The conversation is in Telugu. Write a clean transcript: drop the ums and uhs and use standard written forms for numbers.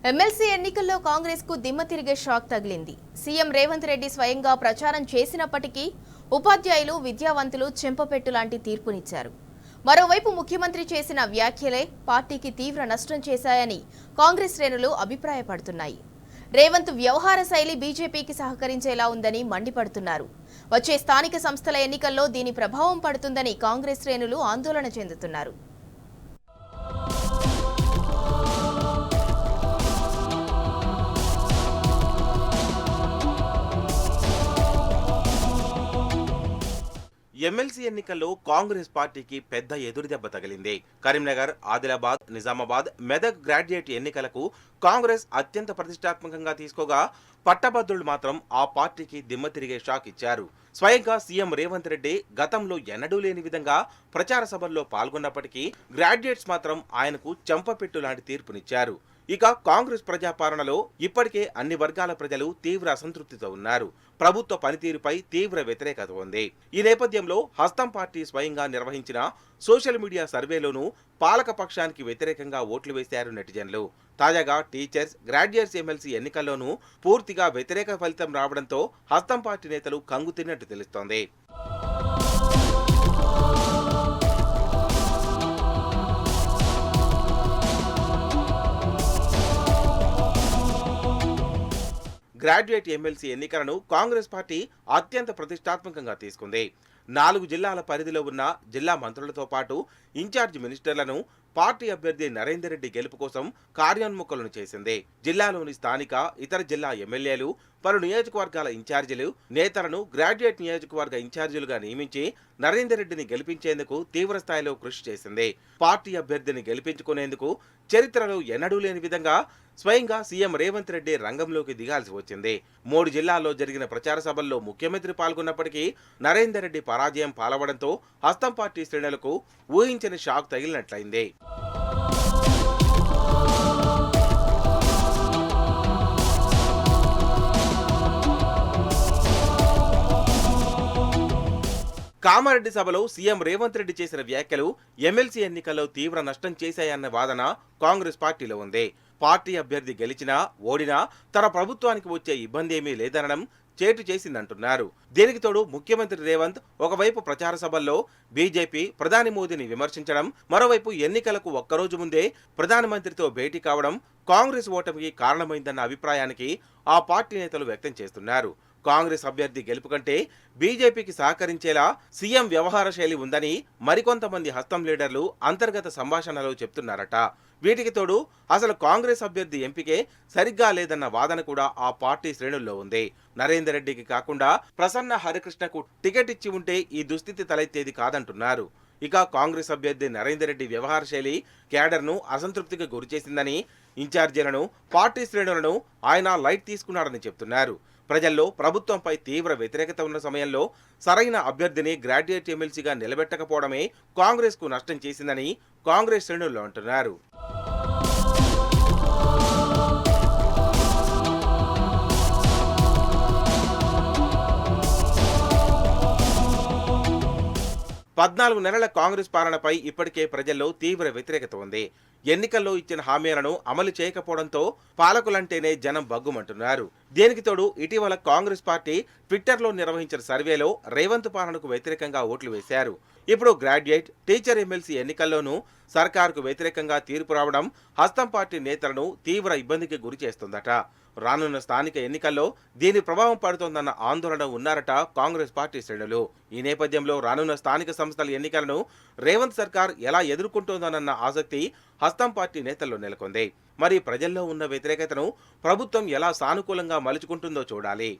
ఎమ్మెల్సీ ఎన్నికల్లో కాంగ్రెస్ కు దిమ్మ తిరిగే షాక్ తగిలింది. సీఎం రేవంత్ రెడ్డి స్వయంగా ప్రచారం చేసినప్పటికీ ఉపాధ్యాయులు, విద్యావంతులు చెంపపెట్టు లాంటి తీర్పునిచ్చారు. మరోవైపు ముఖ్యమంత్రి చేసిన వ్యాఖ్యలే పార్టీకి తీవ్ర నష్టం చేశాయని కాంగ్రెస్ శ్రేణులు అభిప్రాయపడుతున్నాయి. రేవంత్ వ్యవహార శైలి బీజేపీకి సహకరించేలా ఉందని మండిపడుతున్నారు. వచ్చే స్థానిక సంస్థల ఎన్నికల్లో దీని ప్రభావం పడుతుందని కాంగ్రెస్ శ్రేణులు ఆందోళన చెందుతున్నారు. ఎమ్మెల్సీ ఎన్నికల్లో కాంగ్రెస్ పార్టీకి పెద్ద ఎదురుదెబ్బ తగిలింది. కరీంనగర్, ఆదిలాబాద్, నిజామాబాద్, మెదక్ గ్రాడ్యుయేట్ ఎన్నికలకు కాంగ్రెస్ అత్యంత ప్రతిష్టాత్మకంగా తీసుకోగా పట్టభద్రులు మాత్రం ఆ పార్టీకి దిమ్మ తిరిగే షాక్ ఇచ్చారు. స్వయంగా సీఎం రేవంత్ రెడ్డి గతంలో ఎన్నడూ లేని విధంగా ప్రచార సభల్లో పాల్గొన్నప్పటికీ గ్రాడ్యుయేట్స్ మాత్రం ఆయనకు చెంపపెట్టు లాంటి తీర్పునిచ్చారు. ఇక కాంగ్రెస్ ప్రజాపాలనలో ఇప్పటికే అన్ని వర్గాల ప్రజలు తీవ్ర అసంతృప్తితో ఉన్నారు. ప్రభుత్వ పనితీరుపై తీవ్ర వ్యతిరేకత ఉంది. ఈ నేపథ్యంలో హస్తం పార్టీ స్వయంగా నిర్వహించిన సోషల్ మీడియా సర్వేలోనూ పాలక పక్షానికి వ్యతిరేకంగా ఓట్లు వేశారు నెటిజన్లు. తాజాగా టీచర్స్, గ్రాడ్యుయేట్స్ ఎమ్మెల్సీ ఎన్నికల్లోనూ పూర్తిగా వ్యతిరేక ఫలితం రావడంతో హస్తం పార్టీ నేతలు కంగుతిన్నట్టు తెలుస్తోంది. గ్రాడ్యుయేట్ ఎమ్మెల్సీ ఎన్నికలను కాంగ్రెస్ పార్టీ అత్యంత ప్రతిష్టాత్మకంగా తీసుకుంది. 4 జిల్లాల పరిధిలో ఉన్న జిల్లా మంత్రులతో పాటు ఇన్ఛార్జ్ మినిస్టర్లను పార్టీ అభ్యర్థి నరేందర్ రెడ్డి గెలుపు కోసం కార్యోన్ముఖులను చేసింది. జిల్లాలోని స్థానిక, ఇతర జిల్లా ఎమ్మెల్యేలు, పలు నియోజకవర్గాల ఇన్ఛార్జీలు, నేతలను గ్రాడ్యుయేట్ నియోజకవర్గ ఇన్ఛార్జీలుగా నియమించి నరేందర్ రెడ్డిని గెలిపించేందుకు తీవ్రస్థాయిలో కృషి చేసింది. పార్టీ అభ్యర్థిని గెలిపించుకునేందుకు చరిత్రలో ఎన్నడూ లేని విధంగా స్వయంగా సీఎం రేవంత్ రెడ్డి రంగంలోకి దిగాల్సి వచ్చింది. 3 జిల్లాల్లో జరిగిన ప్రచార సభల్లో ముఖ్యమంత్రి పాల్గొన్నప్పటికీ నరేందర్ రెడ్డి పరాజయం పాలవడంతో హస్తం పార్టీ శ్రేణులకు ఊహించని షాక్ తగిలినట్లయింది. కామారెడ్డి సభలో సీఎం రేవంత్ రెడ్డి చేసిన వ్యాఖ్యలు ఎమ్మెల్సీ ఎన్నికల్లో తీవ్ర నష్టం చేశాయన్న వాదన కాంగ్రెస్ పార్టీలో ఉంది. పార్టీ అభ్యర్థి గెలిచినా, ఓడినా తన ప్రభుత్వానికి వచ్చే ఇబ్బంది ఏమీ లేదనడం చేటు చేసిందంటున్నారు. దీనికి తోడు ముఖ్యమంత్రి రేవంత్ ఒకవైపు ప్రచార సభల్లో బీజేపీ, ప్రధాని మోదీని విమర్శించడం, మరోవైపు ఎన్నికలకు ఒక్కరోజు ముందే ప్రధానమంత్రితో భేటీ కావడం కాంగ్రెస్ ఓటమికి కారణమైందన్న అభిప్రాయానికి ఆ పార్టీ నేతలు వ్యక్తం చేస్తున్నారు. కాంగ్రెస్ అభ్యర్థి గెలుపు కంటే బీజేపీకి సహకరించేలా సీఎం వ్యవహార శైలి ఉందని మరికొంతమంది హస్తం లీడర్లు అంతర్గత సంభాషణలో చెప్తున్నారట. వీటికి తోడు అసలు కాంగ్రెస్ అభ్యర్థి ఎంపికే సరిగ్గా లేదన్న వాదన కూడా ఆ పార్టీ శ్రేణుల్లో ఉంది. నరేందర్ రెడ్డికి కాకుండా ప్రసన్న హరికృష్ణకు టికెట్ ఇచ్చి ఉంటే ఈ దుస్థితి తలెత్తేది కాదంటున్నారు. ఇక కాంగ్రెస్ అభ్యర్థి నరేందర్ రెడ్డి వ్యవహార శైలి క్యాడర్ను అసంతృప్తికి గురిచేసిందని, ఇన్ఛార్జీలను, పార్టీ శ్రేణులను ఆయన లైట్ తీసుకున్నాడని చెప్తున్నారు. ప్రజల్లో ప్రభుత్వంపై తీవ్ర వ్యతిరేకత ఉన్న సమయంలో సరైన అభ్యర్థిని గ్రాడ్యుయేట్ ఎమ్మెల్సీగా నిలబెట్టకపోవడమే కాంగ్రెస్ కు నష్టం చేసిందని కాంగ్రెస్ శ్రేణుల్లో అంటున్నారు. పద్నాలుగు నెలల కాంగ్రెస్ పాలనపై ఇప్పటికే ప్రజల్లో తీవ్ర వ్యతిరేకత ఉంది. ఎన్నికల్లో ఇచ్చిన హామీలను అమలు చేయకపోవడంతో పాలకులంటేనే జనం బగ్గుమంటున్నారు. దీనికి తోడు ఇటీవల కాంగ్రెస్ పార్టీ ట్విట్టర్లో నిర్వహించిన సర్వేలో రేవంత్ పాలనకు వ్యతిరేకంగా ఓట్లు వేశారు. ఇప్పుడు గ్రాడ్యుయేట్, టీచర్ ఎమ్మెల్సీ ఎన్నికల్లోనూ సర్కారుకు వ్యతిరేకంగా తీర్పు రావడం హస్తం పార్టీ నేతలను తీవ్ర ఇబ్బందికి గురి చేస్తుందట. రానున్న స్థానిక ఎన్నికల్లో దీని ప్రభావం పడుతోందన్న ఆందోళన ఉన్నారట కాంగ్రెస్ పార్టీ శ్రేణులు. ఈ నేపథ్యంలో రానున్న స్థానిక సంస్థల ఎన్నికలను రేవంత్ సర్కార్ ఎలా ఎదుర్కొంటోందన్న ఆసక్తి హస్తం పార్టీ నేతల్లో నెలకొంది. మరి ప్రజల్లో ఉన్న వ్యతిరేకతను ప్రభుత్వం ఎలా సానుకూలంగా మలుచుకుంటుందో చూడాలి.